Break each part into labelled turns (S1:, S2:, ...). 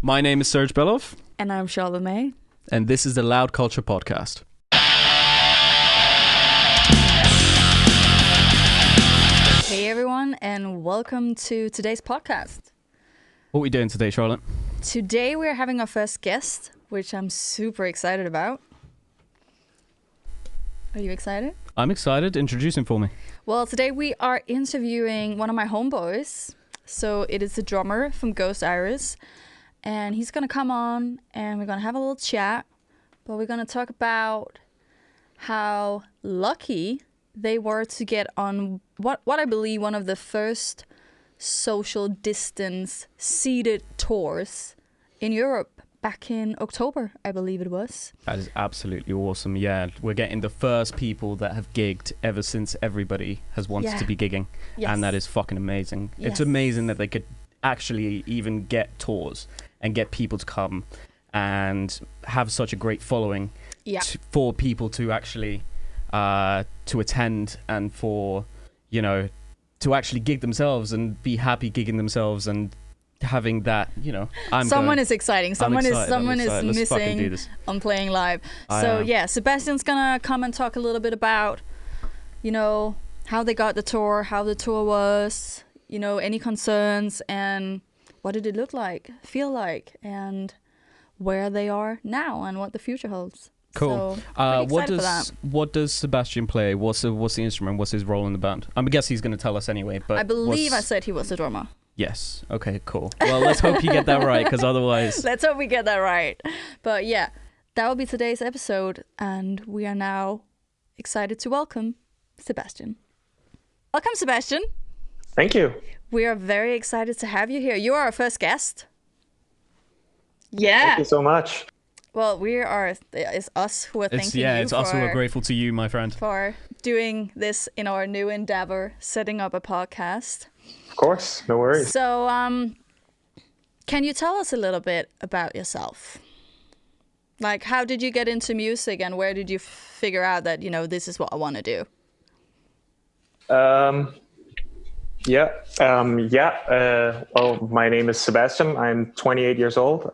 S1: My name is Serge Belov.
S2: And I'm Charlotte May.
S1: And this is the Loudculturepodcast.
S2: Hey everyone, and welcome to today's podcast.
S1: What are we doing today, Charlotte?
S2: Today we're having our first guest, which I'm super excited about. Are you excited?
S1: I'm excited. Introduce him for me.
S2: Well, today we are interviewing one of my homeboys. So it is the drummer from Ghost Iris. And he's going to come on and we're going to have a little chat. But we're going to talk about how lucky they were to get on what I believe one of the first social distance seated tours in Europe back in October, I believe it was.
S1: That is absolutely awesome. Yeah, we're getting the first people that have gigged ever since everybody has wanted to be gigging.
S2: Yes.
S1: And that is fucking amazing.
S2: Yes.
S1: It's amazing that they could actually even get tours and get people to come and have such a great following for people to actually to attend and for, you know, to actually gig themselves and be happy gigging themselves and having that, you know,
S2: someone is exciting. Someone is
S1: Let's
S2: missing on playing live. So Sebastian's gonna come and talk a little bit about, you know, how they got the tour, how the tour was, you know, any concerns, and what did it look like, feel like, and where they are now and what the future holds.
S1: Cool.
S2: So,
S1: what does Sebastian play? What's the instrument? What's his role in the band? I guess he's going to tell us anyway. But
S2: I believe I said he was a drummer.
S1: Yes. Okay. Cool. Well, let's hope you get that right, because otherwise.
S2: Let's hope we get that right. But yeah, that will be today's episode, and we are now excited to welcome Sebastian. Welcome, Sebastian.
S3: Thank you.
S2: We are very excited to have you here. You are our first guest.
S3: Yeah. Thank you so much.
S2: Well, it's us who are thanking you.
S1: It's us who are grateful to you, my friend.
S2: For doing this in our new endeavor, setting up a podcast.
S3: Of course, no worries.
S2: So, can you tell us a little bit about yourself? Like, how did you get into music and where did you figure out that, you know, this is what I want to do?
S3: Well, my name is Sebastian. I'm 28 years old,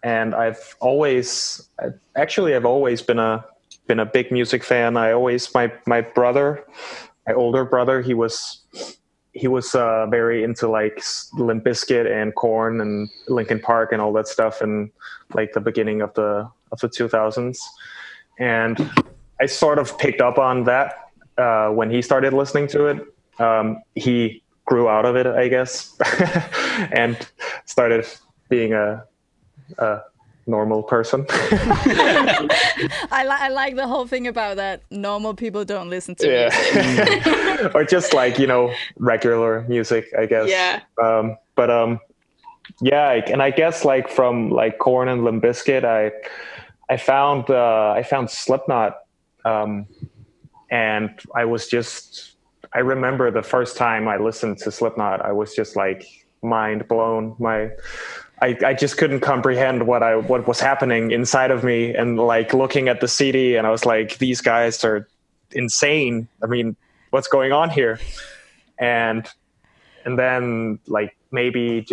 S3: and I've always been a big music fan. My older brother, he was very into like Limp Bizkit and Korn and Linkin Park and all that stuff in like the beginning of the 2000s, and I sort of picked up on that when he started listening to it. He grew out of it, I guess, and started being a normal person.
S2: I like the whole thing about that. Normal people don't listen to music.
S3: Or just like, you know, regular music, I guess.
S2: Yeah.
S3: And I guess like from like Korn and Limp Bizkit, I found Slipknot, and I remember the first time I listened to Slipknot, I was just like mind blown. I just couldn't comprehend what was happening inside of me, and like looking at the CD, and I was like, these guys are insane. I mean, what's going on here? And then like I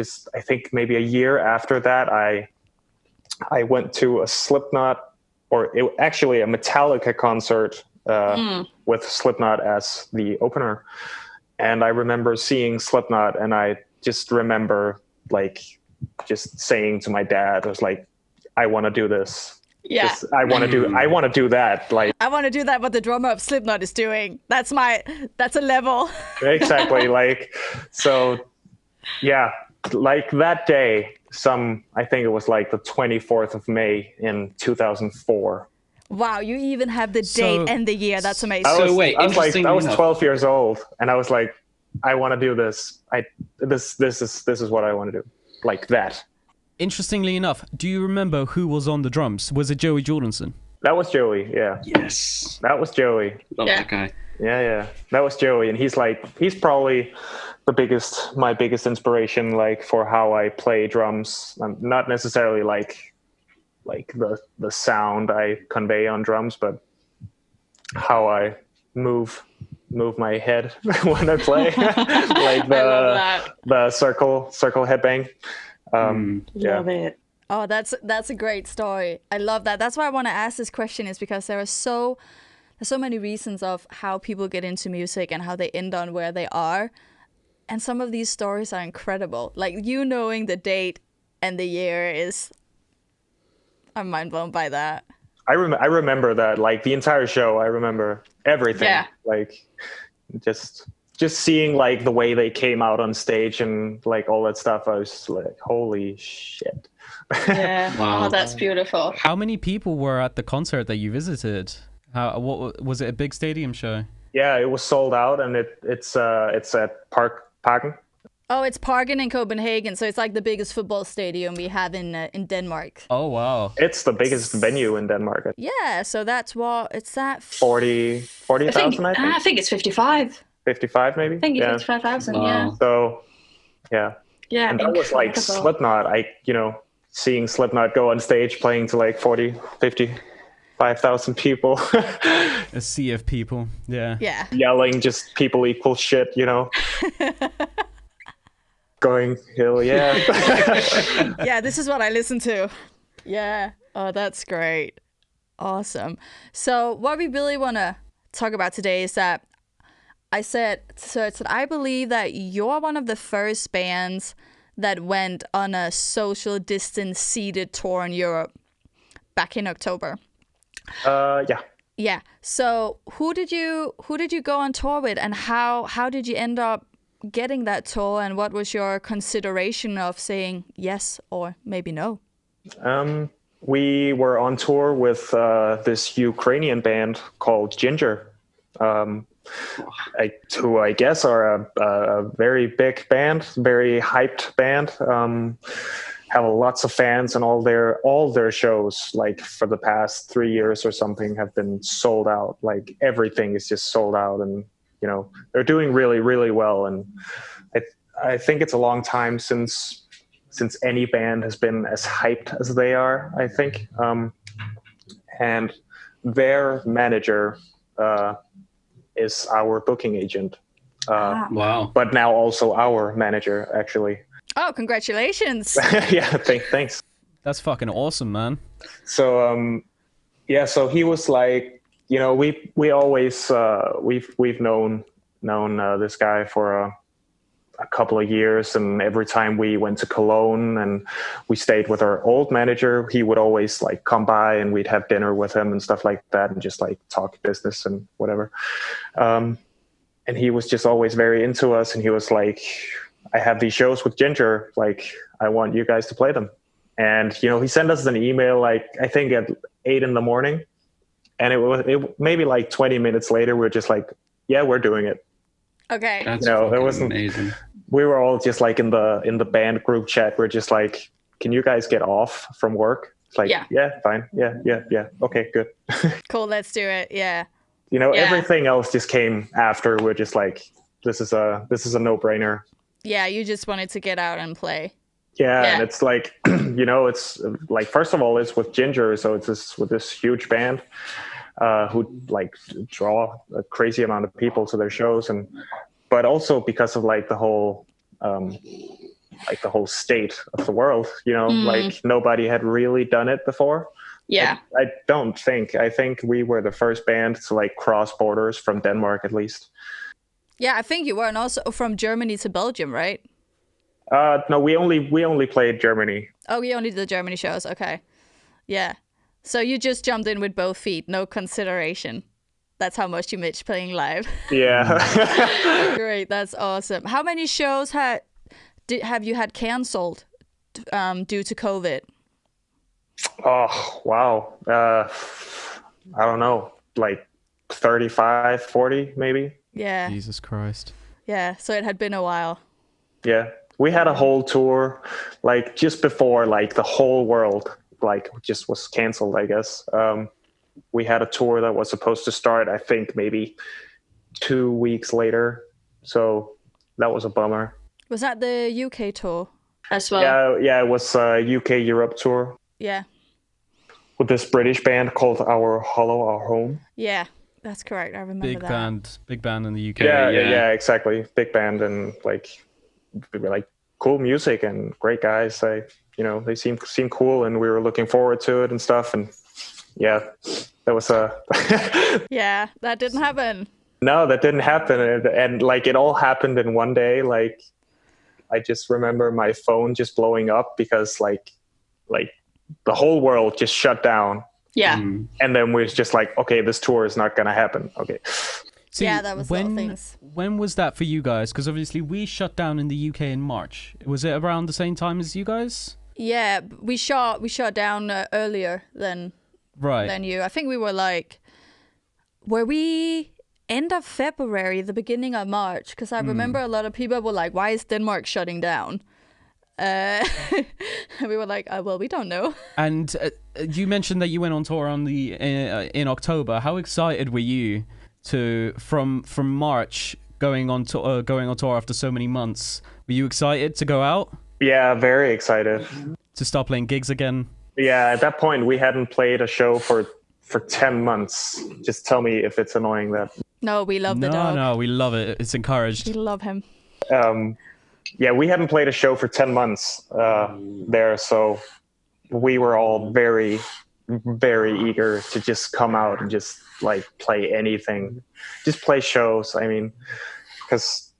S3: think maybe a year after that, I went to a Slipknot, actually a Metallica concert. With Slipknot as the opener. And I remember seeing Slipknot, and I just remember like just saying to my dad, I was like, I want to do this.
S2: Yeah.
S3: I want to do that. Like,
S2: I want to do that what the drummer of Slipknot is doing. That's a level.
S3: Exactly. Like, so yeah, like that day, I think it was like the 24th of May in 2004.
S2: Wow, you even have the date and the year. That's amazing.
S3: I was 12 years old, and I was like, I want to do this. This is what I want to do. Like that.
S1: Interestingly enough, do you remember who was on the drums? Was it Joey Jordanson?
S3: That was Joey, yeah.
S4: Yes.
S3: That was Joey.
S4: Love that guy.
S3: Yeah. That was Joey, and he's probably my biggest inspiration, like for how I play drums. Not necessarily like the sound I convey on drums, but how I move my head when I play, like the circle headbang.
S2: Love it. Oh, that's a great story. I love that. That's why I want to ask this question, is because there's so many reasons of how people get into music and how they end on where they are. And some of these stories are incredible. Like, you knowing the date and the year is... I'm mind blown by that.
S3: I remember that, like, the entire show. I remember everything.
S4: Yeah.
S3: Like, just seeing, like, the way they came out on stage and, like, all that stuff. I was like, holy shit.
S4: Yeah.
S5: Wow.
S4: Oh, that's beautiful.
S1: How many people were at the concert that you visited? What was it? A big stadium show?
S3: Yeah, it was sold out, and it's at Parken.
S2: Oh, it's Parken in Copenhagen, so it's like the biggest football stadium we have in Denmark.
S1: Oh, wow.
S3: It's the biggest venue in Denmark.
S2: Yeah, so that's what it's at.
S3: 40,000, I think.
S4: I think it's 55.
S3: 55 maybe.
S4: I think it's
S3: yeah.
S4: 55,000.
S5: Wow.
S4: Yeah.
S3: So, yeah.
S4: Yeah.
S3: And that was like
S4: incredible.
S3: Slipknot. Seeing Slipknot go on stage playing to like 55,000 people.
S1: A sea of people. Yeah.
S2: Yeah.
S3: Yelling, just people equal shit, Going, hell yeah.
S2: Yeah, this is what I listen to. Yeah. Oh, that's great. Awesome. So what we really want to talk about today is that I said I believe that you're one of the first bands that went on a social distance seated tour in Europe back in October.
S3: Yeah.
S2: Yeah. So who did you go on tour with, and how did you end up getting that tour, and what was your consideration of saying yes or maybe no?
S3: We were on tour with this Ukrainian band called Ginger, who I guess are a very big band, very hyped band. Have lots of fans, and all their shows, like for the past 3 years or something, have been sold out. Like everything is just sold out, and they're doing really, really well. And I think it's a long time since any band has been as hyped as they are, I think. And their manager is our booking agent.
S5: Wow.
S3: But now also our manager, actually.
S2: Oh, congratulations.
S3: Yeah, thanks.
S1: That's fucking awesome, man.
S3: So, so he was like, we always, we've known this guy for a couple of years, and every time we went to Cologne and we stayed with our old manager, he would always like come by and we'd have dinner with him and stuff like that, and just like talk business and whatever. And he was just always very into us, and he was like, I have these shows with Ginger, like I want you guys to play them. And he sent us an email, like I think at 8 a.m, and it maybe like 20 minutes later we're just like, yeah, we're doing it.
S2: Okay.
S5: That's
S3: it wasn't
S5: amazing.
S3: We were all just like in the band group chat, we're just like, can you guys get off from work? It's like, yeah, fine. Yeah. Okay, good.
S2: Cool, let's do it. Yeah.
S3: Everything else just came after. We're just like, this is a no-brainer.
S2: Yeah, you just wanted to get out and play.
S3: Yeah. And it's like, it's like, first of all, it's with Ginger, so it's with this huge band who like draw a crazy amount of people to their shows, but also because of like the whole state of the world, like nobody had really done it before.
S4: Yeah.
S3: I think we were the first band to like cross borders from Denmark, at least.
S2: Yeah, I think you were, and also from Germany to Belgium, right?
S3: No, we only played Germany.
S2: Oh, you only did the Germany shows. Okay. Yeah. So you just jumped in with both feet, no consideration. That's how much you miss playing live.
S3: Yeah.
S2: Great, that's awesome. How many shows have you had canceled due to COVID?
S3: Oh, wow. I don't know, like 35, 40 maybe.
S2: Yeah.
S1: Jesus Christ.
S2: Yeah, so it had been a while.
S3: Yeah. We had a whole tour, like just before like the whole world like just was canceled, I guess. We had a tour that was supposed to start, I think, maybe 2 weeks later. So that was a bummer.
S2: Was that the UK tour?
S4: As well.
S3: Yeah, it was a UK Europe tour.
S2: Yeah.
S3: With this British band called Our Hollow, Our Home.
S2: Yeah, that's correct. I remember that.
S1: Big band in the UK.
S3: Yeah, exactly. Big band, and like cool music and great guys. they seemed cool, and we were looking forward to it and stuff. And yeah, that was
S2: yeah, that didn't happen.
S3: No, that didn't happen. And like it all happened in one day. Like I just remember my phone just blowing up because like the whole world just shut down.
S4: Yeah.
S3: And then we was just like, okay, this tour is not going to happen. Okay.
S1: See,
S2: yeah, that was little things.
S1: When was that for you guys? Because obviously we shut down in the UK in March. Was it around the same time as you guys?
S2: Yeah, we shut down earlier than you. I think we were like, were we end of February, the beginning of March? Because I remember a lot of people were like, why is Denmark shutting down? We were like, well, we don't know.
S1: And you mentioned that you went on tour in October. How excited were you from March going on tour after so many months? Were you excited to go out?
S3: Yeah, very excited.
S1: To start playing gigs again?
S3: Yeah, at that point we hadn't played a show for 10 months. Just tell me if it's annoying that.
S2: No, we love the dog.
S1: No, we love it. It's encouraged.
S2: We love him.
S3: Yeah, we hadn't played a show for 10 months there, so we were all very, very eager to just come out and just like play anything, just play shows. I mean, because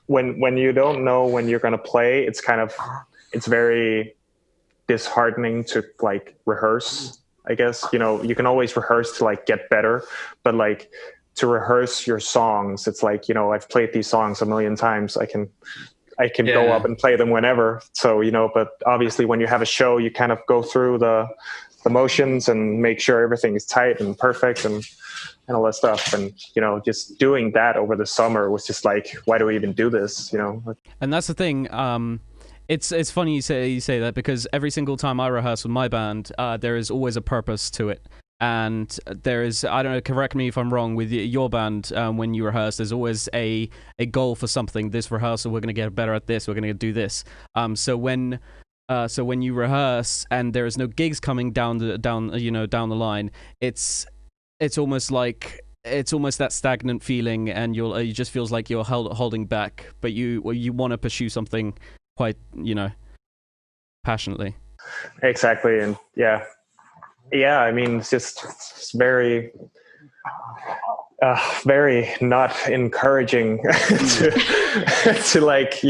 S3: when you don't know when you're gonna play, it's very disheartening to like rehearse. I guess you can always rehearse to like get better, but like to rehearse your songs, it's like I've played these songs a million times. I can go up and play them whenever. So but obviously when you have a show, you kind of go through the motions and make sure everything is tight and perfect and all that stuff. And just doing that over the summer was just like, why do we even do this?
S1: And that's the thing. It's funny you say that, because every single time I rehearse with my band, there is always a purpose to it. And there is, I don't know, correct me if I'm wrong, with your band, when you rehearse, there's always a goal for something. This rehearsal, we're going to get better at this, we're going to do this. So when you rehearse and there is no gigs coming down the line, it's almost that stagnant feeling, and it just feels like you're holding back, but you want to pursue something quite, passionately.
S3: Exactly. And yeah, I mean, it's very, very not encouraging to like,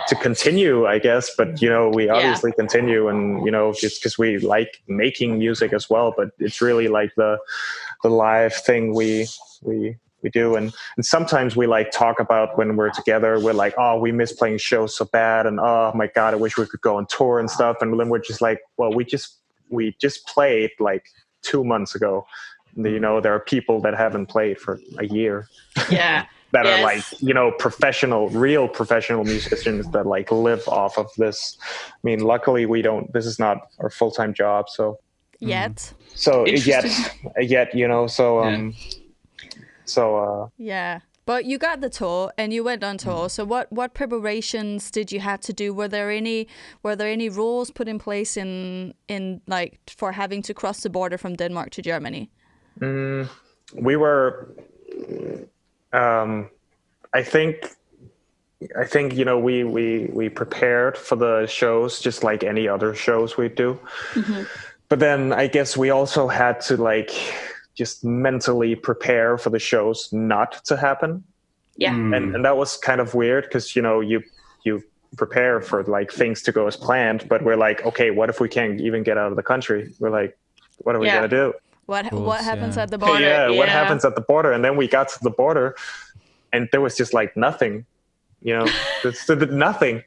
S3: to continue, I guess. But, we obviously continue, and, just because we like making music as well. But it's really like the live thing we do. And sometimes we like talk about when we're together, we're like, oh, we miss playing shows so bad. And oh my God, I wish we could go on tour and stuff. And then we're just like, well, we just played like 2 months ago. There are people that haven't played for a year.
S4: Yeah.
S3: That are like, real professional musicians that like live off of this. I mean, luckily this is not our full-time job. So
S2: yet.
S3: So yet,
S2: yeah, but you got the tour and you went on tour. So what preparations did you have to do? Were there any rules put in place in like for having to cross the border from Denmark to Germany?
S3: We were, I think we prepared for the shows just like any other shows we do. Mm-hmm. But then I guess we also had to like just mentally prepare for the shows not to happen.
S4: Yeah.
S3: And that was kind of weird because, you prepare for like things to go as planned, but we're like, okay, what if we can't even get out of the country? We're like, what are we going to do?
S2: What happens at the border?
S3: What happens at the border? And then we got to the border and there was just like nothing, it's nothing.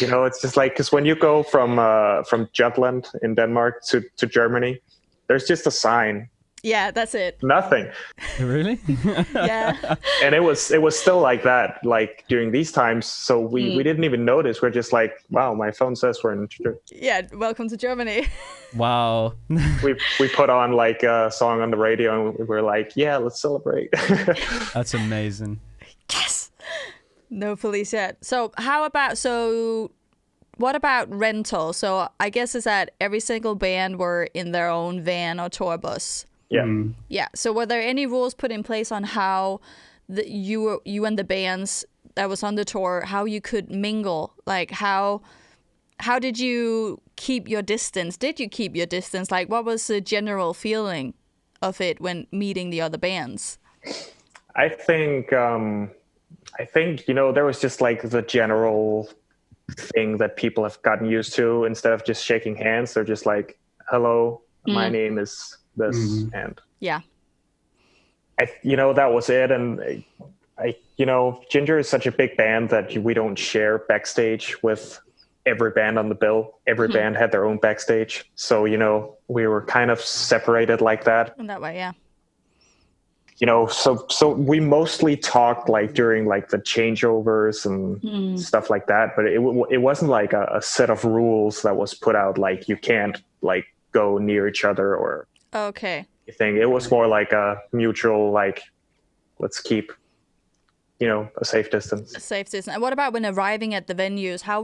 S3: It's just like, because when you go from Jutland in Denmark to Germany, there's just a sign.
S2: Yeah, that's it.
S3: Nothing.
S1: Really?
S2: Yeah.
S3: And it was still like that, like during these times. So we didn't even notice. We're just like, wow, my phone says we're in.
S2: Yeah, welcome to Germany.
S1: Wow.
S3: we put on like a song on the radio and we're like, yeah, let's celebrate.
S1: That's amazing.
S2: Yes. No police yet. So what about rental? So I guess it's that every single band were in their own van or tour bus.
S3: Yeah.
S2: Yeah. So were there any rules put in place on how you and the bands that was on the tour, how you could mingle, like how did you keep your distance? Did you keep your distance? Like, what was the general feeling of it when meeting the other bands?
S3: I think there was just like the general thing that people have gotten used to. Instead of just shaking hands, they're just like, "Hello, my name is this," and that was it. And Ginger is such a big band that we don't share backstage with every band on the bill. Every band had their own backstage, so we were kind of separated like that.
S2: In that way, yeah.
S3: So we mostly talked like during like the changeovers and stuff like that, but it wasn't like a set of rules that was put out, like you can't like go near each other or thing. It was more like a mutual, like, let's keep a safe distance.
S2: A safe distance. And what about when arriving at the venues? How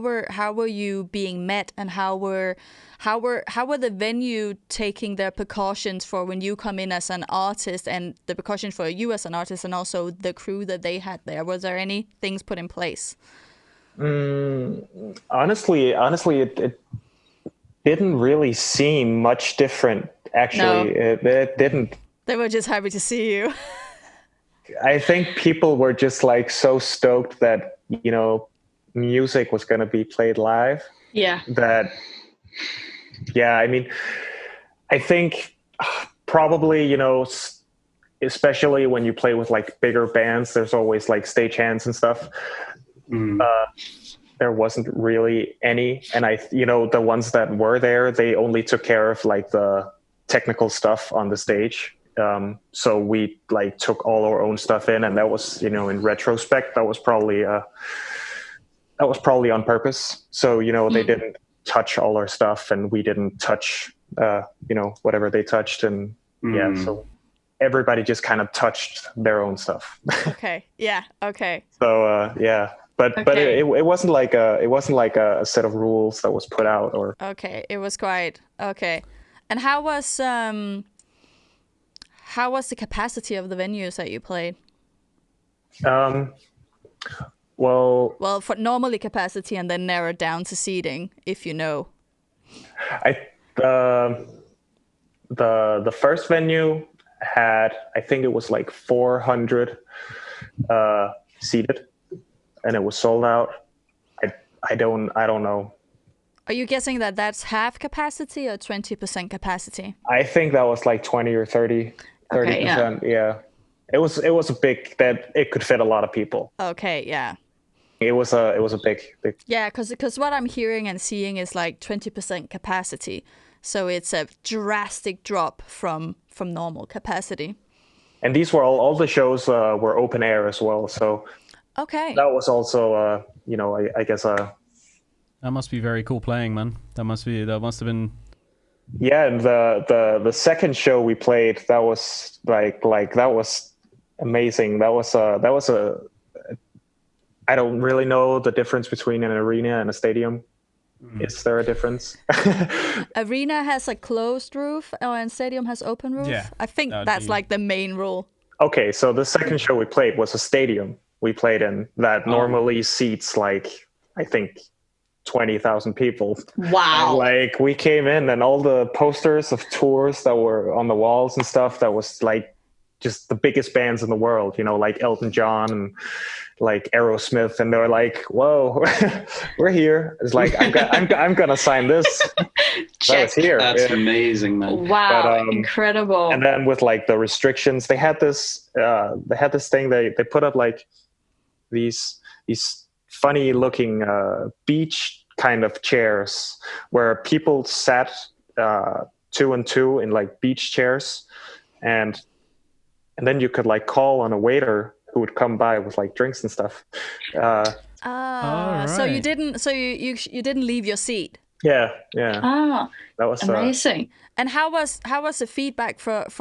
S2: were you being met, and how were the venue taking their precautions for when you come in as an artist, and the precautions for you as an artist, and also the crew that they had there? Was there any things put in place?
S3: Honestly, it didn't really seem much different. Actually, no. It didn't.
S2: They were just happy to see you.
S3: I think people were just like so stoked that music was going to be played live.
S4: Yeah.
S3: I mean, I think probably especially when you play with like bigger bands, there's always like stagehands and stuff. There wasn't really any, and the ones that were there, they only took care of like the technical stuff on the stage. So we like took all our own stuff in, and that was, in retrospect, that was probably on purpose. So, they didn't touch all our stuff, and we didn't touch, whatever they touched. And so everybody just kind of touched their own stuff.
S2: Okay. Yeah. Okay.
S3: So, but it wasn't like a set of rules that was put out or.
S2: Okay. It was quite okay. And how was the capacity of the venues that you played? Well, for normally capacity and then narrowed down to seating, if you know.
S3: The first venue had, I think it was like 400 seated, and it was sold out. I don't know.
S2: Are you guessing that that's half capacity or 20% capacity?
S3: I think that was like 20 or 30%. Yeah. It was a big, that it could fit a lot of people.
S2: Okay, yeah.
S3: It was a big.
S2: Yeah, because what I'm hearing and seeing is like 20% capacity. So it's a drastic drop from normal capacity.
S3: And these were all the shows were open air as well. So that was also I guess
S1: that must be very cool playing, man. That must have been.
S3: Yeah, and the second show we played, that was like that was amazing. That was a I don't really know the difference between an arena and a stadium. Is there a difference?
S2: Arena has a closed roof and stadium has open roof.
S1: Yeah,
S2: I think that's like the main rule.
S3: Okay, so the second show we played was a stadium we played in that normally seats like, I think, 20,000 people.
S4: Wow.
S3: Like we came in and all the posters of tours that were on the walls and stuff, that was like just the biggest bands in the world, like Elton John and like Aerosmith, and they're like, "Whoa, we're here." It's like I'm gonna sign this.
S4: Check.
S3: Here.
S5: That's amazing, man.
S4: Wow, incredible.
S3: And then with like the restrictions, they had this thing. They put up like these funny looking beach kind of chairs where people sat 2 and 2 in like beach chairs, and then you could like call on a waiter who would come by with like drinks and stuff.
S1: Right.
S2: So you didn't leave your seat.
S3: Yeah.
S4: Ah,
S3: that was
S4: amazing.
S2: And how was the feedback let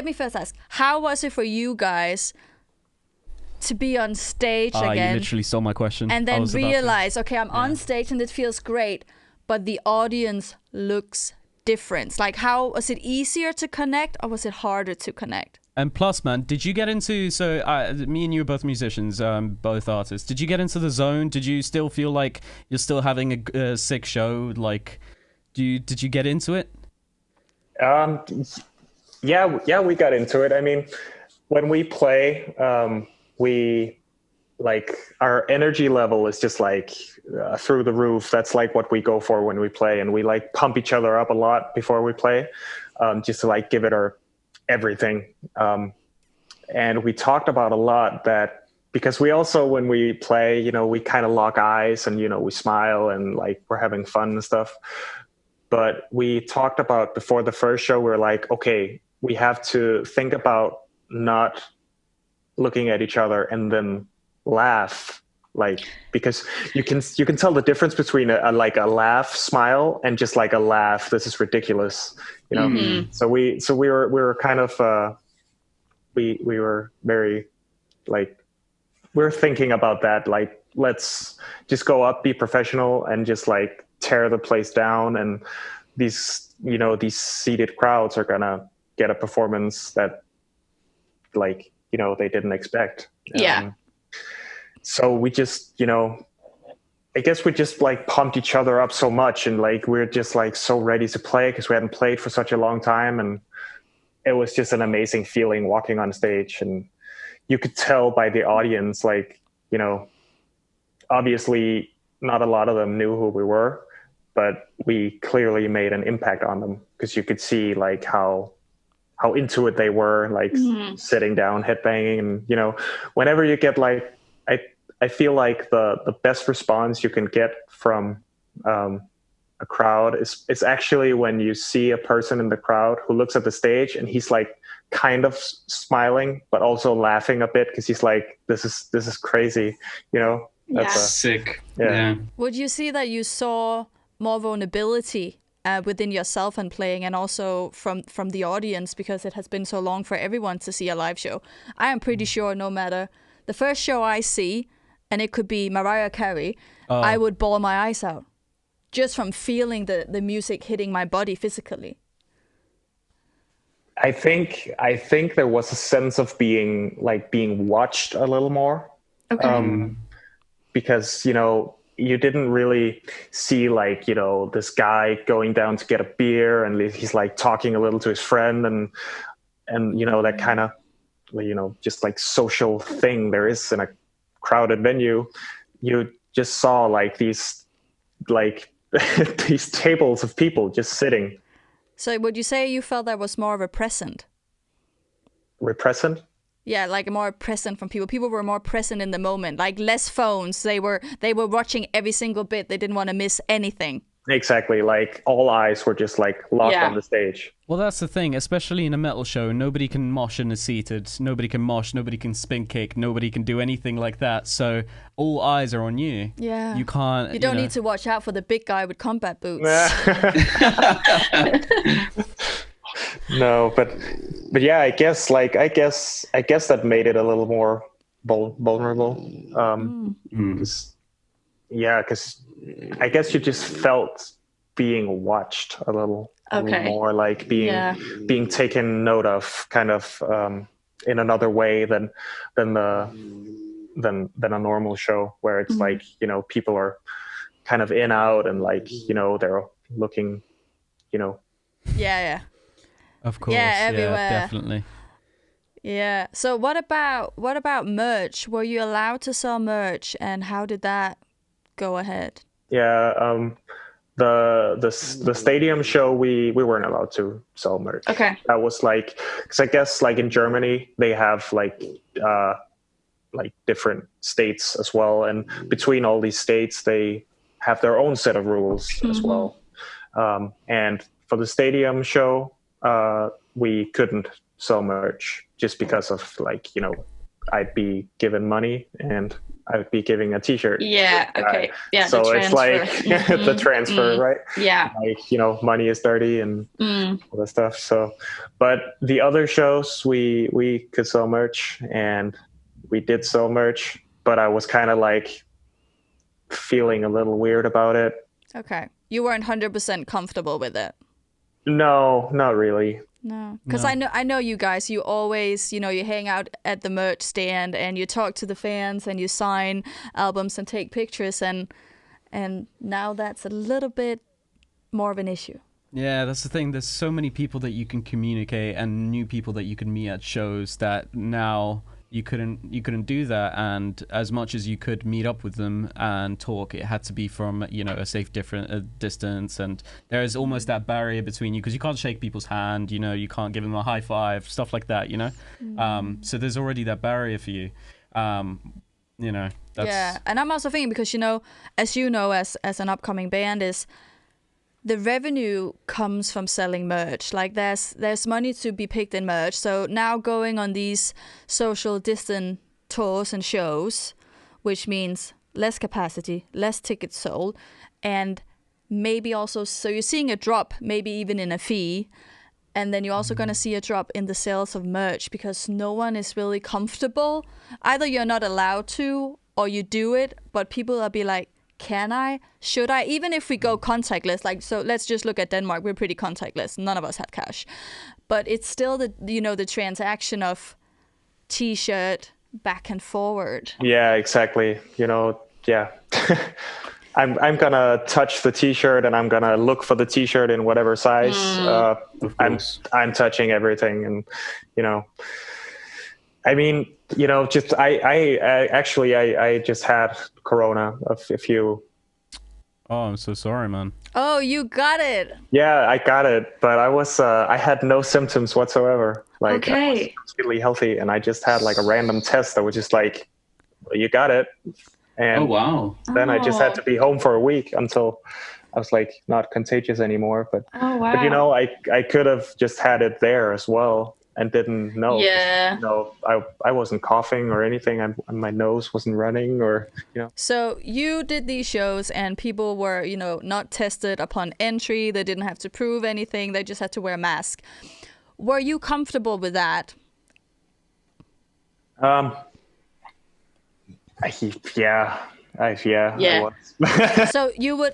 S2: me first ask, how was it for you guys to be on stage again?
S1: You literally stole my question.
S2: And then realize, okay, I'm on stage and it feels great, but the audience looks different. Like, how was it easier to connect or was it harder to connect?
S1: And plus, man, did you get into, so me and you are both musicians, both artists. Did you get into the zone? Did you still feel like you're still having a sick show? Like, did you get into it?
S3: Yeah, we got into it. I mean, when we play, we like our energy level is just like through the roof. That's like what we go for when we play, and we like pump each other up a lot before we play, just to like give it our everything. And we talked about a lot that, because we also, when we play, you know, we kind of lock eyes and, you know, we smile and like we're having fun and stuff. But we talked about before the first show, we were like, okay, we have to think about not looking at each other and then laugh, like, because you can tell the difference between a laugh smile and just like a laugh, this is ridiculous, you know.
S4: Mm-hmm.
S3: So we were kind of we were very like, we're thinking about that, like, let's just go up, be professional, and just like tear the place down, and these, you know, these seated crowds are gonna get a performance that, like, you know, they didn't expect.
S4: Yeah.
S3: So we just, you know, I guess we just like pumped each other up so much, and like we're just like so ready to play because we hadn't played for such a long time, and it was just an amazing feeling walking on stage. And you could tell by the audience, like, you know, obviously not a lot of them knew who we were, but we clearly made an impact on them, because you could see like how into it they were, like sitting down, headbanging. And, you know, whenever you get like, I feel like the best response you can get from a crowd is actually when you see a person in the crowd who looks at the stage and he's like kind of smiling, but also laughing a bit, because he's like, this is crazy, you know. That's
S5: sick.
S3: Yeah.
S2: Would you see that you saw more vulnerability within yourself and playing, and also from the audience, because it has been so long for everyone to see a live show? I am pretty sure no matter the first show I see, and it could be Mariah Carey, I would bawl my eyes out just from feeling the music hitting my body physically.
S3: I think there was a sense of being watched a little more.
S4: Okay.
S3: Because, you know, you didn't really see like, you know, this guy going down to get a beer and he's like talking a little to his friend, and you know, that kind of, you know, just like social thing there is in a crowded venue. You just saw like these like these tables of people just sitting.
S2: So would you say you felt that was more of a present?
S3: Repressant?
S2: Yeah, like more present from people. People were more present in the moment, like less phones. They were watching every single bit. They didn't want to miss anything.
S3: Exactly. Like all eyes were just like locked on the stage.
S1: Well, that's the thing, especially in a metal show. Nobody can mosh and is seated. Nobody can mosh. Nobody can spin kick. Nobody can do anything like that. So all eyes are on you.
S2: Yeah.
S1: You can't.
S2: You don't need to watch out for the big guy with combat boots.
S3: No, but yeah, I guess that made it a little more vulnerable. Because I guess you just felt being watched a little more, like being taken note of, kind of in another way than a normal show, where it's like, you know, people are kind of in out and like, you know, they're looking, you know.
S2: Yeah.
S1: Of course.
S2: Yeah, everywhere.
S1: Yeah, definitely.
S2: Yeah. So what about merch? Were you allowed to sell merch, and how did that go ahead?
S3: Yeah, the stadium show, we weren't allowed to sell merch.
S4: Okay.
S3: That was like, because I guess like in Germany they have like different states as well, and between all these states they have their own set of rules as well. And for the stadium show, we couldn't sell merch just because of like, you know, I'd be given money and I would be giving a T-shirt.
S4: Yeah. Okay. Yeah.
S3: So it's like the transfer, right?
S4: Yeah.
S3: Like, you know, money is dirty and all that stuff. So, but the other shows we could sell merch, and we did sell merch, but I was kind of like feeling a little weird about it.
S2: Okay. You weren't 100% comfortable with it.
S3: No, not really.
S2: No, because I know you guys. You always, you hang out at the merch stand and you talk to the fans and you sign albums and take pictures, and now that's a little bit more of an issue.
S1: Yeah, that's the thing. There's so many people that you can communicate and new people that you can meet at shows that now you couldn't do that. And as much as you could meet up with them and talk, it had to be from a safe distance. And there is almost that barrier between you because you can't shake people's hand. You can't give them a high five, stuff like that. So there's already that barrier for you.
S2: Yeah, and I'm also thinking because as an upcoming band is. The revenue comes from selling merch. Like there's money to be picked in merch. So now going on these social distance tours and shows, which means less capacity, less tickets sold, and maybe also, so you're seeing a drop, maybe even in a fee, and then you're also going to see a drop in the sales of merch because no one is really comfortable. Either you're not allowed to or you do it, but people will be like, can I? Should I? Even if we go contactless, so let's just look at Denmark. We're pretty contactless. None of us have cash. But it's still the transaction of T-shirt back and forward.
S3: Yeah, exactly. Yeah. I'm gonna touch the T-shirt and I'm gonna look for the T-shirt in whatever size. I'm touching everything, and I mean, just I just had Corona a few.
S1: Oh, I'm so sorry, man.
S2: Oh, you got it.
S3: Yeah, I got it, but I had no symptoms whatsoever. Like, I was completely healthy, and I just had like a random test that was just like, well, you got it. And then I just had to be home for a week until I was like not contagious anymore. But I could have just had it there as well. And didn't know.
S4: Yeah.
S3: I wasn't coughing or anything. My nose wasn't running or.
S2: So you did these shows and people were, not tested upon entry. They didn't have to prove anything. They just had to wear a mask. Were you comfortable with that?
S3: Yeah. I was.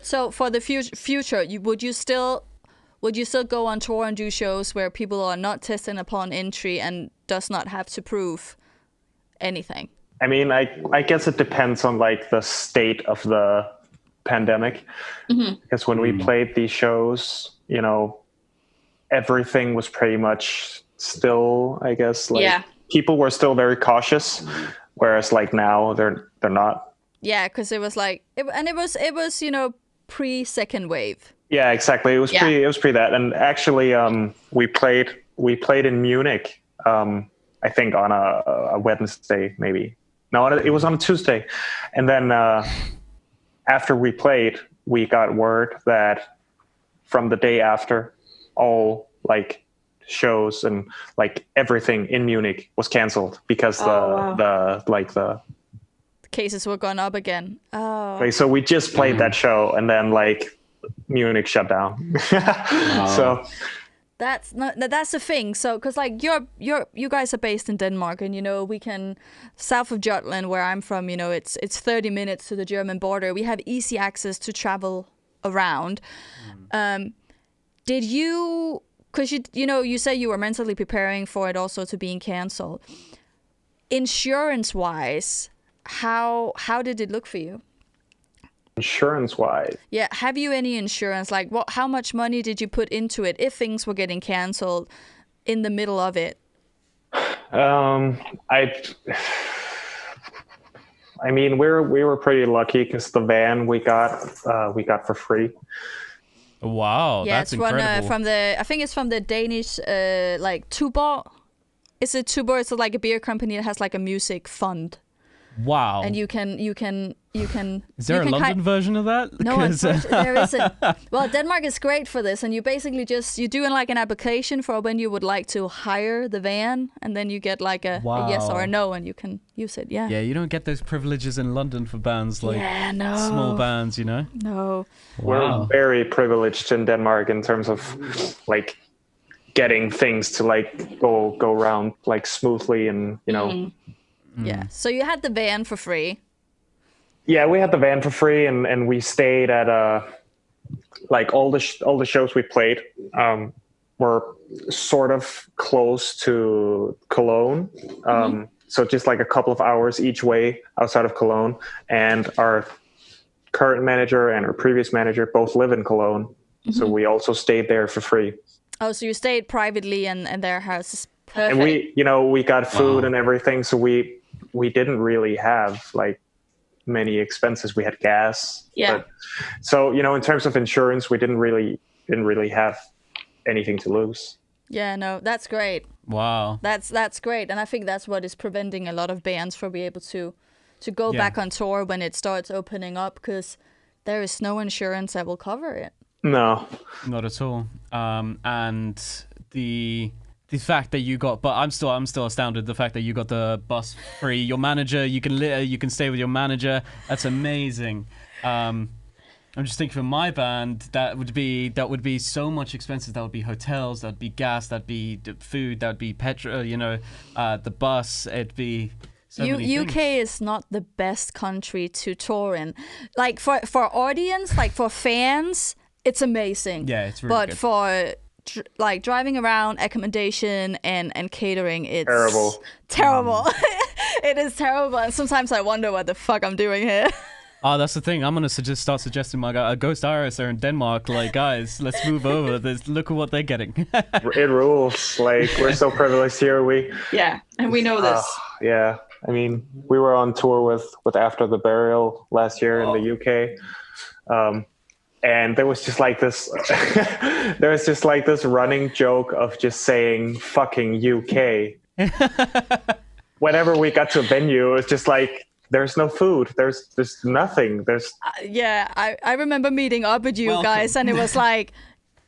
S2: So for the future, would you still go on tour and do shows where people are not tested upon entry and does not have to prove anything?
S3: I mean, I guess it depends on like the state of the pandemic. Because when we played these shows, everything was pretty much still, I guess, people were still very cautious, whereas like now they're not.
S2: Yeah, because it was like, it was pre-second wave.
S3: Yeah, exactly. It was pre that, and actually, we played in Munich. I think on a Wednesday, maybe. No, it was on a Tuesday, and then after we played, we got word that from the day after, all like shows and like everything in Munich was canceled because the
S2: cases were going up again. Oh,
S3: okay, so we just played that show, and then like Munich shut down. So
S2: that's the thing. So because like you guys are based in Denmark, and we can south of Jutland, where I'm from, it's 30 minutes to the German border. We have easy access to travel around. Did you, because you say you were mentally preparing for it also to being canceled, insurance wise, how did it look for you?
S3: Insurance wise,
S2: yeah, have you any insurance? Like, how much money did you put into it if things were getting canceled in the middle of it?
S3: I mean, we were pretty lucky because the van we got for free.
S1: Wow,
S2: yeah,
S1: that's
S2: it's
S1: incredible.
S2: I think it's from the Danish like Tuborg. Is it Tuborg? It's like a beer company that has like a music fund.
S1: Wow.
S2: And you can.
S1: Is there a London version of that?
S2: No, unfortunately, there isn't. Well, Denmark is great for this, and you basically you do like an application for when you would like to hire the van, and then you get like a yes or a no, and you can use it. Yeah.
S1: Yeah, you don't get those privileges in London for bands like
S2: no.
S1: small bands,
S2: No.
S1: Wow.
S3: We're very privileged in Denmark in terms of like getting things to like go around like smoothly and
S2: Yeah. So you had the van for free.
S3: Yeah, we had the van for free, and we stayed at like all the shows we played were sort of close to Cologne. So just like a couple of hours each way outside of Cologne. And our current manager and our previous manager both live in Cologne. Mm-hmm. So we also stayed there for free.
S2: Oh, so you stayed privately in their house.
S4: Perfect.
S3: And we got food and everything. So we didn't really have like many expenses. We had gas.
S4: Yeah.
S3: But, so, in terms of insurance, we didn't really have anything to lose.
S2: Yeah, no, that's great.
S1: Wow.
S2: That's great. And I think that's what is preventing a lot of bands from being able to go back on tour when it starts opening up, because there is no insurance that will cover it.
S3: No.
S1: Not at all. And the fact that you got, but I'm still astounded, the fact that you got the bus free. Your manager, you can stay with your manager. That's amazing. I'm just thinking for my band, that would be so much expenses. That would be hotels, that'd be gas, that'd be food, that'd be petrol. The bus. It'd be so many
S2: UK
S1: things.
S2: is not the best country to tour in. Like for audience, like for fans, it's amazing.
S1: Yeah, it's really
S2: but
S1: good.
S2: For like driving around, accommodation and catering, it's
S3: terrible.
S2: It is terrible, and sometimes I wonder what the fuck I'm doing here.
S1: Oh, that's the thing. I'm gonna start suggesting my Ghost Iris are in Denmark. Like, guys, let's move over. Look at what they're getting.
S3: It rules. Like, we're so privileged here.
S4: And we know this.
S3: Yeah, I mean, we were on tour with After the Burial last year in the UK, and there was just like this. There was just like this running joke of just saying "fucking UK." Whenever we got to a venue, it was just like, there's no food. There's nothing.
S2: I remember meeting up with you guys, and it was like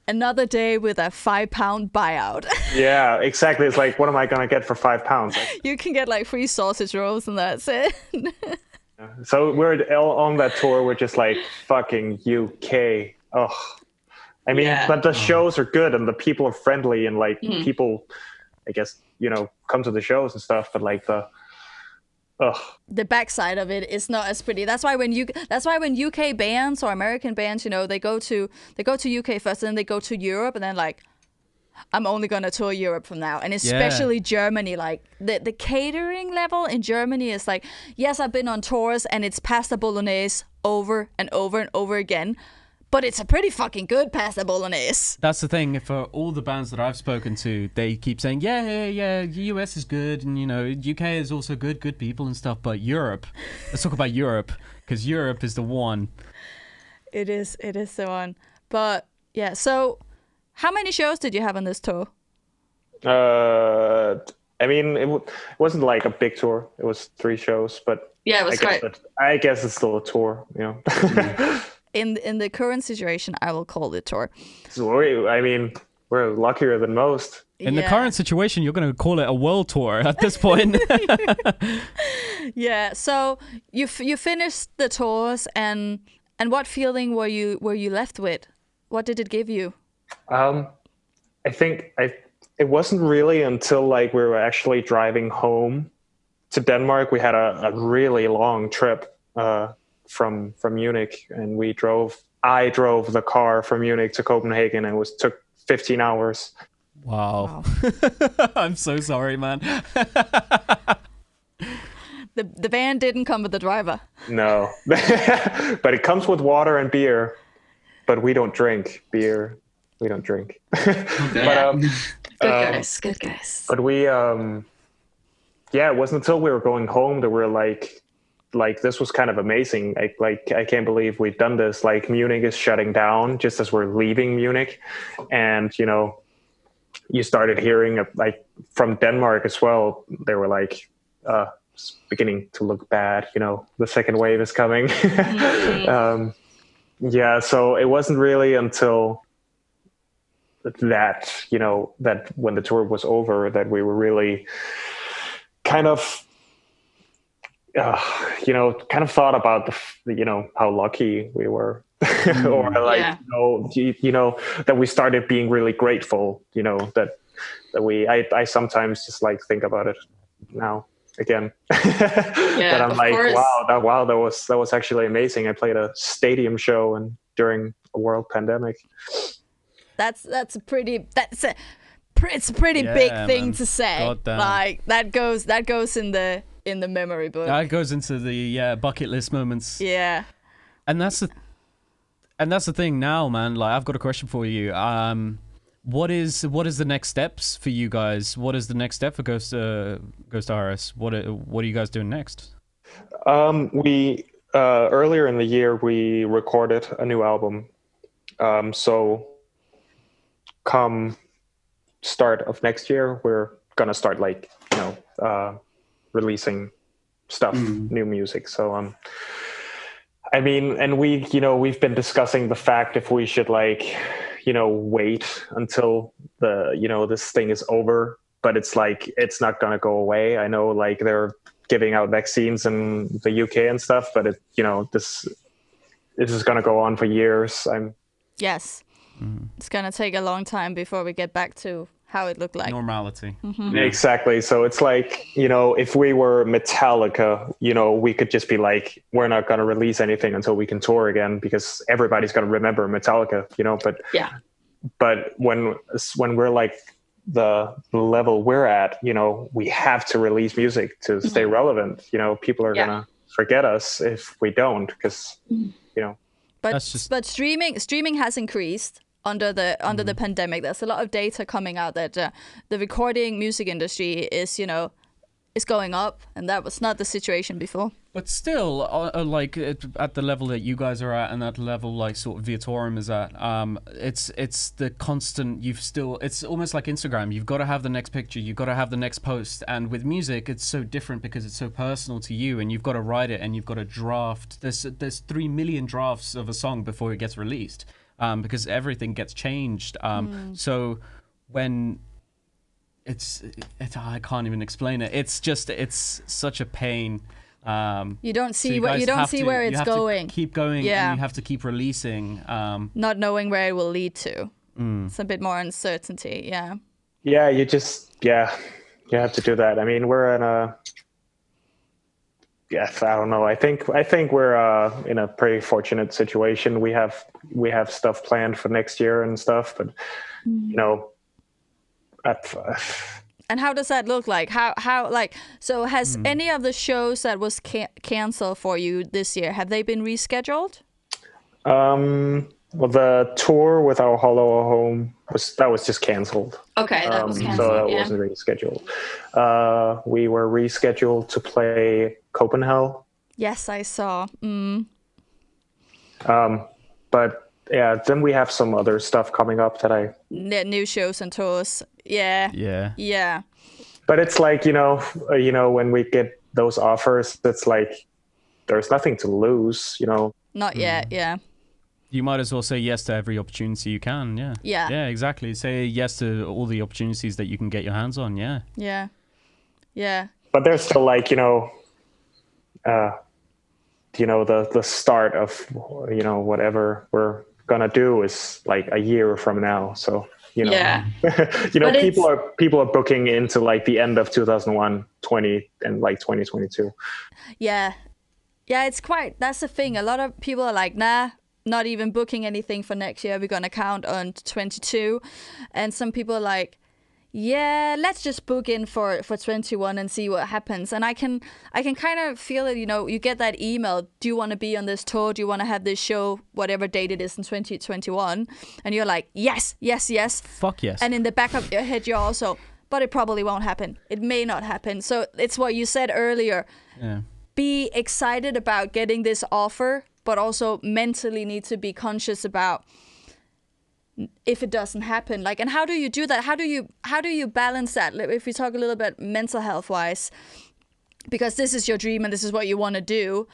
S2: another day with a £5 buyout.
S3: Yeah, exactly. It's like, what am I gonna get for £5?
S2: You can get like 3 sausage rolls, and that's it.
S3: So we're all on that tour. We're just like, fucking UK. Oh, I mean, but the shows are good and the people are friendly, and like people, I guess, come to the shows and stuff. But like the
S2: backside of it is not as pretty. That's why when UK bands or American bands, they go to UK first, and then they go to Europe, and then like, I'm only gonna tour Europe from now. And especially Germany, like the catering level in Germany is like, yes, I've been on tours and it's pasta bolognese over and over and over again, but it's a pretty fucking good pasta bolognese.
S1: That's the thing. For all the bands that I've spoken to, they keep saying, yeah, US is good, and UK is also good people and stuff. But Europe, let's talk about Europe, because Europe is the one.
S2: It is the one. But yeah, so how many shows did you have on this tour?
S3: I mean, it wasn't like a big tour. It was 3 shows, but
S4: yeah, it was great.
S3: I guess it's still a tour,
S2: In the current situation, I will call it tour.
S3: So we're luckier than most.
S1: In the current situation, you're going to call it a world tour at this point.
S2: Yeah. So you finished the tours, and what feeling were you left with? What did it give you?
S3: I think it wasn't really until like we were actually driving home to Denmark. We had a really long trip from Munich, and I drove the car from Munich to Copenhagen, and it took 15 hours.
S1: Wow. I'm so sorry, man.
S2: The van didn't come with the driver.
S3: No. But it comes with water and beer, but we don't drink beer. We don't drink.
S4: But, good guys.
S3: But we it wasn't until we were going home that we were like this was kind of amazing. I can't believe we've done this. Like, Munich is shutting down just as we're leaving Munich, and you started hearing like from Denmark as well. They were like, it's beginning to look bad. The second wave is coming. So it wasn't really until that that when the tour was over that we were really kind of thought about how lucky we were, or like that we started being really grateful. That I sometimes just like think about it now again. That I'm like,
S4: course.
S3: wow, that was actually amazing. I played a stadium show during a world pandemic.
S2: That's a pretty it's a pretty big thing to say. Like that goes in the memory book.
S1: That goes into the bucket list moments.
S2: Yeah.
S1: And that's the thing now, man. Like, I've got a question for you. What is the next steps for you guys? What is the next step for Ghost Iris? What are you guys doing next?
S3: We earlier in the year we recorded a new album. So come start of next year, we're gonna start releasing stuff, new music. So I mean, and we've been discussing the fact if we should wait until this thing is over, but it's not gonna go away. I know they're giving out vaccines in the UK and stuff, but this is gonna go on for years.
S2: Yes. It's gonna take a long time before we get back to how it looked like
S1: normality.
S3: Exactly. So it's if we were Metallica, we could just be we're not going to release anything until we can tour again, because everybody's going to remember Metallica, but when we're the level we're at, we have to release music to stay relevant. People are going to forget us if we don't, because
S2: but streaming has increased under the pandemic. There's a lot of data coming out that the recording music industry is going up, and that was not the situation before.
S1: But still, at the level that you guys are at, and at the level sort of Viatorum is at, it's the constant. It's almost like Instagram. You've got to have the next picture. You've got to have the next post. And with music, it's so different because it's so personal to you, and you've got to write it, and you've got to draft. There's 3 million drafts of a song before it gets released. Because everything gets changed. So when it's I can't even explain it. It's such a pain.
S2: You don't see where it's going.
S1: Keep going, and you have to keep releasing.
S2: Not knowing where it will lead to. It's a bit more uncertainty. Yeah.
S3: Yeah, you have to do that. I mean, we're in a. Yes, I don't know. I think we're in a pretty fortunate situation. We have stuff planned for next year and stuff, but
S2: and how does that look like? So has any of the shows that was canceled for you this year, have they been rescheduled?
S3: Well, the tour with Our Hollow Home was just canceled.
S4: Okay, that was canceled.
S3: So that wasn't rescheduled. We were rescheduled to play Copenhagen.
S2: Yes, I saw.
S3: But yeah, then we have some other stuff coming up that
S2: new shows and tours. Yeah.
S3: But it's when we get those offers, it's there's nothing to lose.
S2: Not yet. Yeah.
S1: You might as well say yes to every opportunity you can. Yeah, exactly. Say yes to all the opportunities that you can get your hands on. Yeah.
S3: But there's still the start of whatever we're gonna do is a year from now. So people are booking into the end of 2001, 20 and 2022.
S2: Yeah, it's that's the thing. A lot of people are nah, not even booking anything for next year. We're gonna count on 22, and some people are yeah, let's just book in for 21 and see what happens. And I can kind of feel it. You get that email. Do you want to be on this tour? Do you want to have this show, whatever date it is in 2021? And you're yes.
S1: Fuck yes.
S2: And in the back of your head, you're also, but it probably won't happen. It may not happen. So it's what you said earlier.
S1: Yeah.
S2: Be excited about getting this offer, but also mentally need to be conscious about if it doesn't happen. And how do you do that? How do you balance that? If we talk a little bit mental health wise, because this is your dream and this is what you want to do,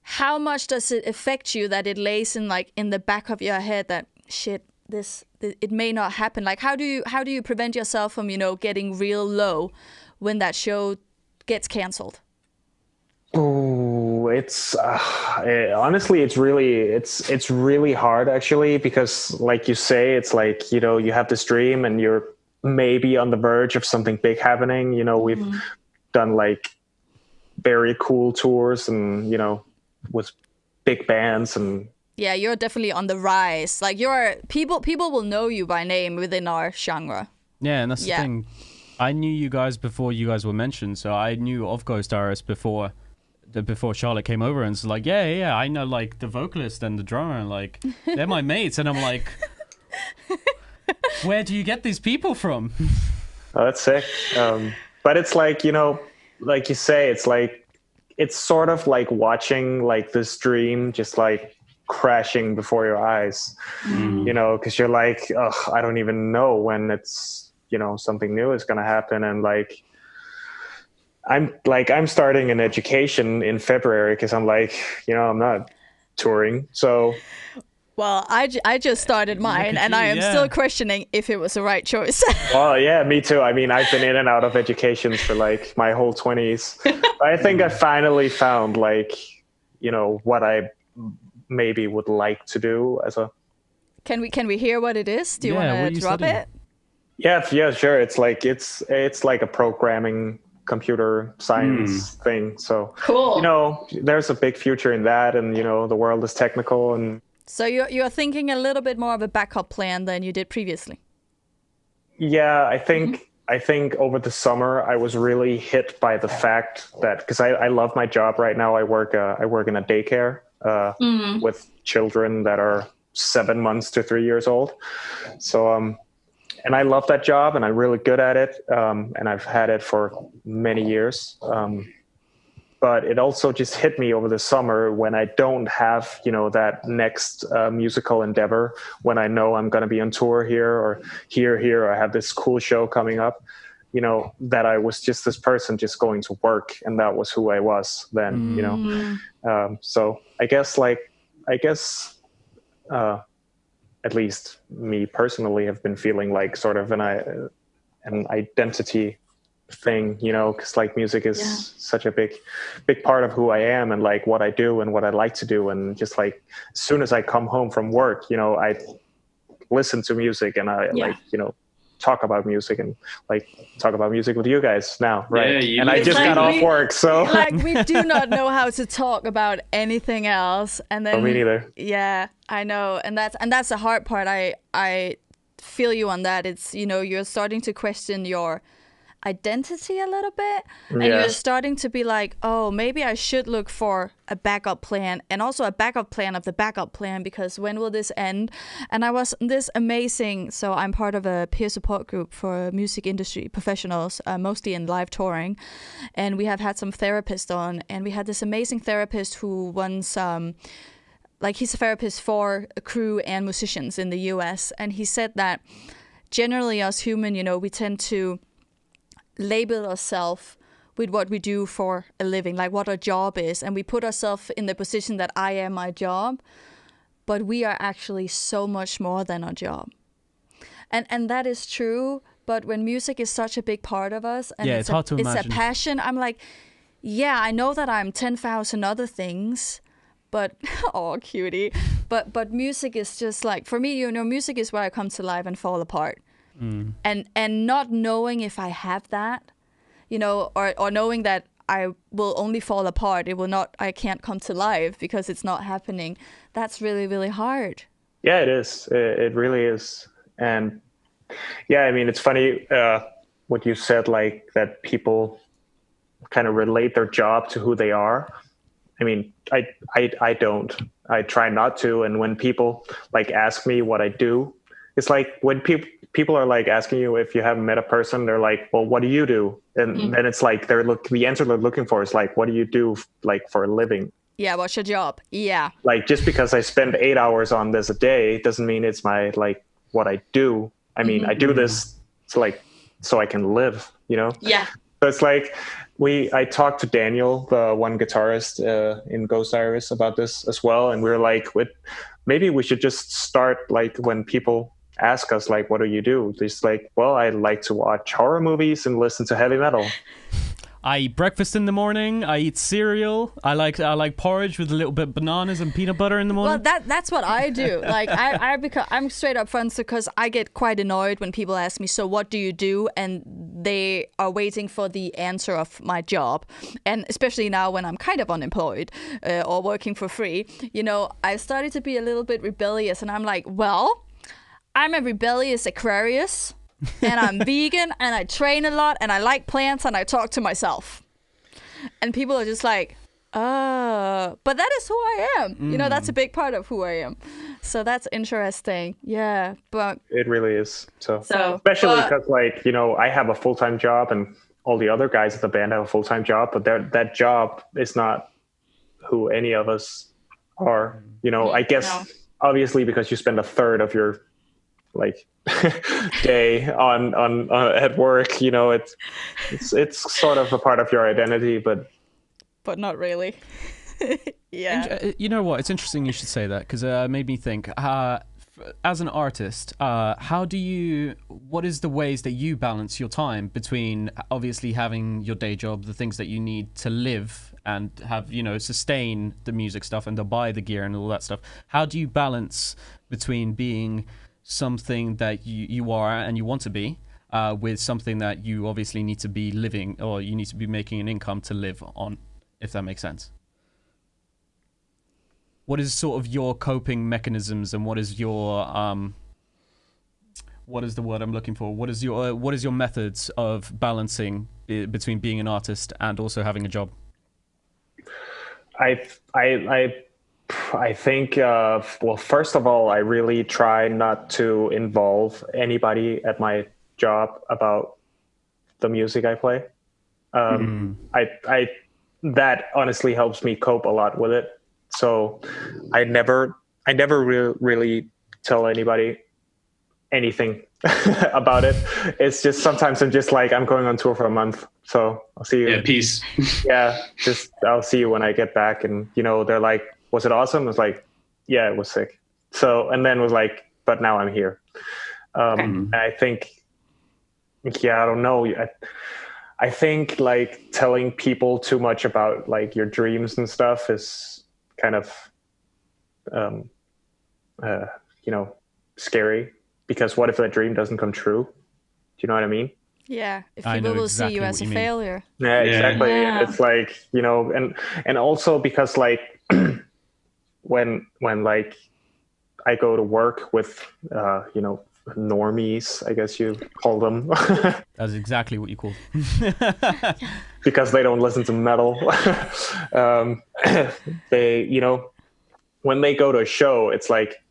S2: how much does it affect you that it lays in the back of your head that shit, it may not happen? How do you prevent yourself from getting real low when that show gets canceled?
S3: Oh, it's honestly, it's really hard actually, because you say, it's you have this dream and you're maybe on the verge of something big happening. We've done very cool tours and with big bands, and
S2: Yeah, you're definitely on the rise. Like people will know you by name within our genre.
S1: Yeah, and that's the thing. I knew you guys before you guys were mentioned, so I knew of Ghost Iris before Charlotte came over and was like, yeah, I know like the vocalist and the drummer, and like they're my mates, and I'm like, where do you get these people from?
S3: Oh, that's sick. But it's like, like you say, it's sort of like watching like this dream just like crashing before your eyes, because you're like, I don't even know when it's, something new is going to happen. And like, I'm starting an education in February because I'm like, I'm not touring. So,
S2: well, I just started mine, and I am still questioning if it was the right choice.
S3: Well, yeah, me too. I mean, I've been in and out of educations for like my whole 20s. But I think I finally found like, what I maybe would like to do as a.
S2: Can we hear what it is? Do you want to drop it?
S3: Yeah, sure. It's like a programming computer science thing. So
S4: cool.
S3: There's a big future in that, and the world is technical, and
S2: so you're thinking a little bit more of a backup plan than you did previously.
S3: Yeah, I think over the summer I was really hit by the fact that, because I love my job right now. I work in a daycare with children that are 7 months to 3 years old. So and I love that job, and I'm really good at it, and I've had it for many years. But it also just hit me over the summer when I don't have, that next musical endeavor, when I know I'm going to be on tour here or here, I have this cool show coming up, that I was just this person just going to work, and that was who I was then, So I guess at least me personally have been feeling like sort of an identity thing, because like music is such a big part of who I am, and like what I do and what I like to do. And just like as soon as I come home from work, I listen to music, and I talk about music, and like talk about music with you guys now, right?
S4: Yeah,
S3: and I just got off work, so
S2: like we do not know how to talk about anything else. And then
S3: me neither.
S2: Yeah, I know, and that's the hard part. I feel you on that. It's you're starting to question your identity a little bit, and you're starting to be like, oh, maybe I should look for a backup plan, and also a backup plan of the backup plan, because when will this end? And I was this amazing, so I'm part of a peer support group for music industry professionals, mostly in live touring, and we have had some therapists on, and we had this amazing therapist who once he's a therapist for a crew and musicians in the US, and he said that generally us human, we tend to label ourselves with what we do for a living, like what our job is, and we put ourselves in the position that I am my job, but we are actually so much more than our job. And that is true, but when music is such a big part of us, and
S1: it's hard to imagine.
S2: It's a passion, I'm like, yeah, I know that I'm 10,000 other things, but oh, cutie, but music is just like, for me, music is where I come to life and fall apart. And not knowing if I have that, or knowing that I will only fall apart, I can't come to life because it's not happening. That's really, really hard.
S3: Yeah, it is. It really is. And yeah, I mean, it's funny what you said, like that people kind of relate their job to who they are. I mean, I don't. I try not to. And when people like ask me what I do, it's like when people are like asking you if you haven't met a person, they're like, well, what do you do? And then it's like the answer they're looking for is like, what do you do like for a living?
S2: Yeah, what's your job? Yeah.
S3: Like just because I spend 8 hours on this a day doesn't mean it's my like what I do. I mean, I do this so I can live,
S4: Yeah.
S3: So it's like I talked to Daniel, the one guitarist in Ghost Iris, about this as well, and we were like, maybe we should just start like when people ask us like, what do you do? Just like, well, I like to watch horror movies and listen to heavy metal.
S1: I eat breakfast in the morning. I eat cereal. I like porridge with a little bit of bananas and peanut butter in the morning.
S2: Well, that's what I do. Like I'm straight up front because I get quite annoyed when people ask me, so what do you do? And they are waiting for the answer of my job. And especially now when I'm kind of unemployed or working for free, you know, I've started to be a little bit rebellious. And I'm like, well, I'm a rebellious Aquarius. And I'm vegan and I train a lot and I like plants and I talk to myself. And people are just like, but that is who I am. You know, that's a big part of who I am. So that's interesting. Yeah, but
S3: it really is. So especially because, like, you know, I have a full-time job and all the other guys in the band have a full-time job, but that job is not who any of us are. You know, I guess obviously because you spend a third of your like day on at work, you know, it's sort of a part of your identity, but
S2: not really. Yeah.
S1: You know what? It's interesting you should say that because it made me think. As an artist, what is the ways that you balance your time between obviously having your day job, the things that you need to live and have, you know, sustain the music stuff and to buy the gear and all that stuff? How do you balance between being something that you are and you want to be with something that you obviously need to be living or you need to be making an income to live on, if that makes sense? What is sort of your coping mechanisms and what is your what is the word I'm looking for? What is your methods of balancing between being an artist and also having a job?
S3: I think, well, first of all, I really try not to involve anybody at my job about the music I play. That honestly helps me cope a lot with it. So I never really tell anybody anything about it. It's just sometimes I'm just like, I'm going on tour for a month, so I'll see you.
S5: Yeah, peace.
S3: Yeah, just I'll see you when I get back. And, you know, they're like, was it awesome? I was like, yeah, it was sick. So, and then was like, but now I'm here. And I think, yeah, I don't know. I think like telling people too much about like your dreams and stuff is kind of, you know, scary, because what if that dream doesn't come true? Do you know what I mean?
S2: Yeah, if people will see you as a failure.
S3: Yeah, exactly. Yeah. It's like, you know, and also because like when like I go to work with you know, normies, I guess you call them.
S1: That's exactly what you call them.
S3: Because they don't listen to metal. They, you know, when they go to a show, it's like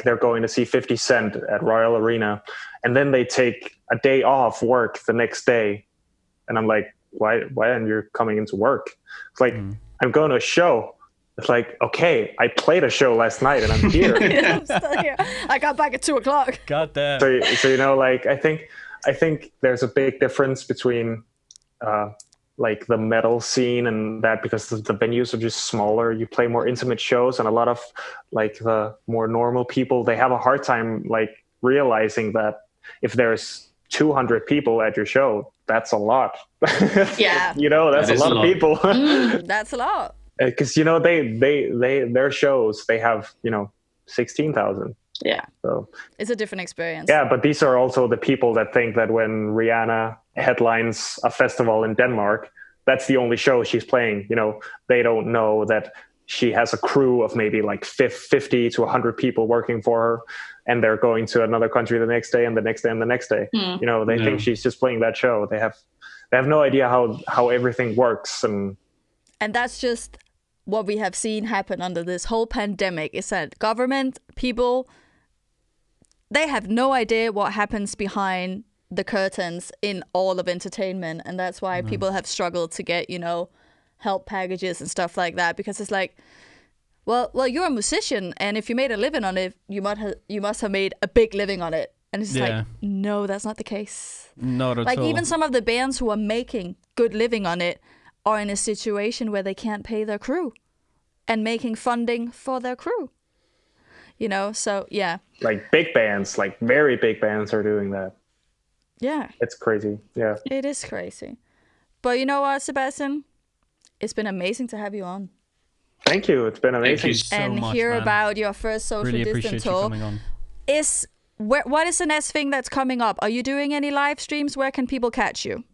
S3: they're going to see 50 Cent at Royal Arena, and then they take a day off work the next day. And I'm like, why aren't you coming into work? It's like, I'm going to a show. It's like, okay, I played a show last night and I'm here.
S2: I'm still here. I got back at 2:00.
S1: God damn.
S3: So you know, like I think there's a big difference between like the metal scene and that, because the venues are just smaller. You play more intimate shows, and a lot of like the more normal people, they have a hard time like realizing that if there's 200 people at your show, that's a lot.
S2: Yeah.
S3: You know, that's a lot of people.
S2: That's a lot.
S3: Because, you know, they their shows, they have, you know, 16,000.
S2: Yeah.
S3: So
S2: it's a different experience.
S3: Yeah, but these are also the people that think that when Rihanna headlines a festival in Denmark, that's the only show she's playing. You know, they don't know that she has a crew of maybe like 50 to 100 people working for her, and they're going to another country the next day and the next day and the next day. You know, they think she's just playing that show. They have no idea how everything works. And
S2: that's just what we have seen happen under this whole pandemic, is that government people, they have no idea what happens behind the curtains in all of entertainment. And that's why people have struggled to get, you know, help packages and stuff like that, because it's like, well, you're a musician, and if you made a living on it, you must have made a big living on it. And it's like, no, that's not the case.
S1: Not at all.
S2: Like even some of the bands who are making good living on it are in a situation where they can't pay their crew and making funding for their crew. You know, so yeah.
S3: Like big bands, like very big bands are doing that.
S2: Yeah.
S3: It's crazy. Yeah.
S2: It is crazy. But you know what, Sebastian? It's been amazing to have you on.
S3: Thank you. It's been amazing.
S1: Thank you so
S2: and
S1: much,
S2: hear
S1: man.
S2: about your first social
S1: Really
S2: distance
S1: appreciate you
S2: tour.
S1: coming on.
S2: What is the next thing that's coming up? Are you doing any live streams? Where can people catch you?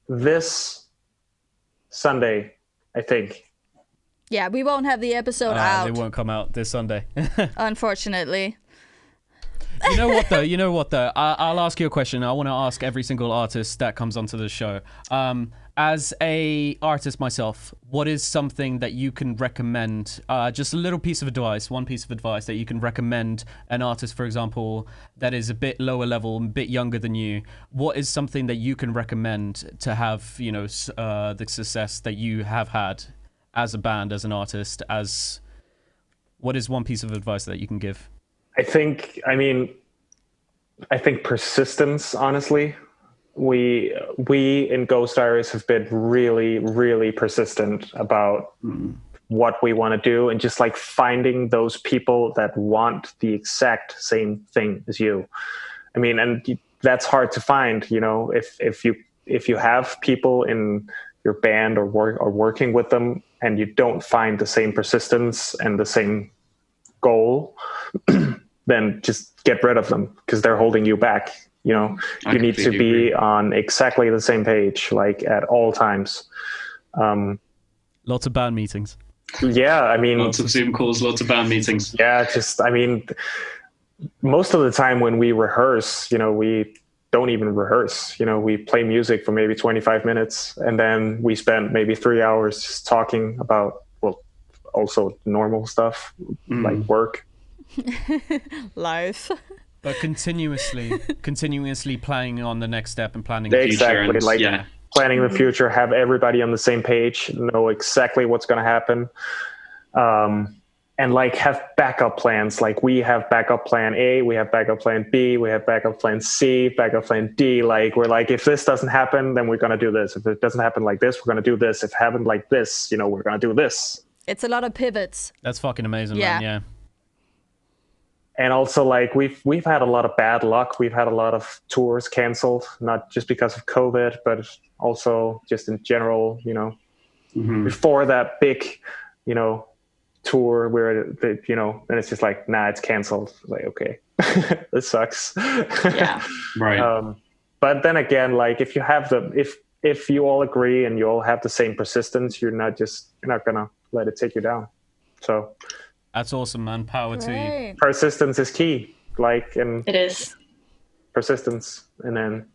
S3: This Sunday, I think.
S2: Yeah, we won't have the episode out.
S1: They won't come out this Sunday.
S2: Unfortunately.
S1: You know what though? I'll ask you a question. I want to ask every single artist that comes onto the show. As a artist myself, what is something that you can recommend? Just a little piece of advice, one piece of advice that you can recommend an artist, for example, that is a bit lower level, a bit younger than you. What is something that you can recommend to have, the success that you have had as a band, as an artist? What is one piece of advice that you can give?
S3: I think persistence, honestly. We in Ghost Iris have been really, really persistent about what we want to do, and just like finding those people that want the exact same thing as you. I mean, and that's hard to find, if you have people in your band or working with them and you don't find the same persistence and the same goal, then just get rid of them, because they're holding you back. You need to be on exactly the same page, like at all times.
S1: Lots of band meetings.
S3: Yeah, I mean,
S5: lots of Zoom calls, lots of band meetings.
S3: Yeah, most of the time when we rehearse, we don't even rehearse. We play music for maybe 25 minutes, and then we spend maybe 3 hours just talking about, also normal stuff like work.
S2: Life.
S1: But continuously planning on the next step and planning
S3: exactly,
S1: the
S3: future. Planning the future, have everybody on the same page, know exactly what's going to happen, and have backup plans. Like, we have backup plan A, we have backup plan B, we have backup plan C, backup plan D. We're like, if this doesn't happen, then we're going to do this. If it doesn't happen like this, we're going to do this. If it happened like this, we're going to do this.
S2: It's a lot of pivots.
S1: That's fucking amazing, man. Yeah.
S3: And also, we've had a lot of bad luck. We've had a lot of tours canceled, not just because of COVID, but also just in general. Before that big, tour where and it's just like, nah, it's canceled. Like, okay, this sucks.
S4: Yeah.
S5: Right.
S3: But then again, if you have if you all agree and you all have the same persistence, you're not gonna let it take you down. So.
S1: That's awesome, man. Power to you.
S3: Persistence is key. And
S4: it is.
S3: Persistence, and then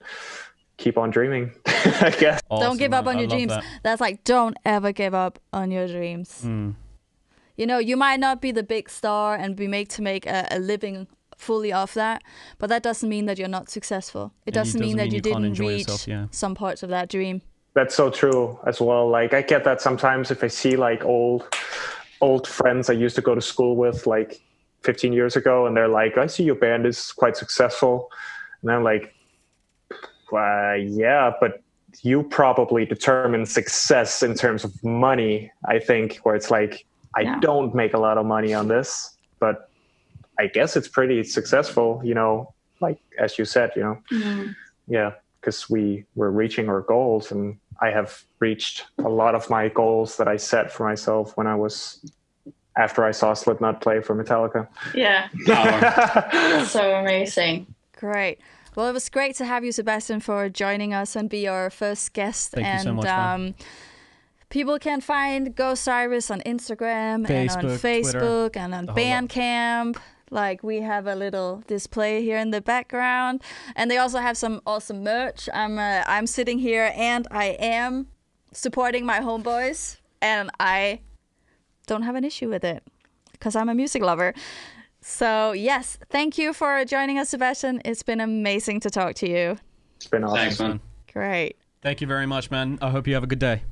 S3: keep on dreaming, I guess.
S2: Awesome, don't give up on your dreams. That's don't ever give up on your dreams. You might not be the big star and be made to make a living fully off that, but that doesn't mean that you're not successful. It doesn't mean that you didn't reach some parts of that dream. That's
S3: so true as well. I get that sometimes if I see old friends I used to go to school with 15 years ago, and they're like, I see your band is quite successful. And I'm like, yeah, but you probably determine success in terms of money, I think, where it's I don't make a lot of money on this, but I guess it's pretty successful, as you said, Yeah, because we were reaching our goals, and I have reached a lot of my goals that I set for myself after I saw Slipknot play for Metallica.
S4: Yeah. So amazing.
S2: Great. Well, it was great to have you, Sebastian, for joining us and be our first guest.
S1: Thank you so much, man.
S2: People can find Ghost Iris on Instagram and on Facebook Twitter, and on Bandcamp. We have a little display here in the background, and they also have some awesome merch. I'm sitting here and I am supporting my homeboys, and I don't have an issue with it because I'm a music lover. So yes, thank you for joining us, Sebastian. It's been amazing to talk to you.
S3: It's been awesome.
S5: Thanks, man.
S2: Great.
S1: Thank you very much, man. I hope you have a good day.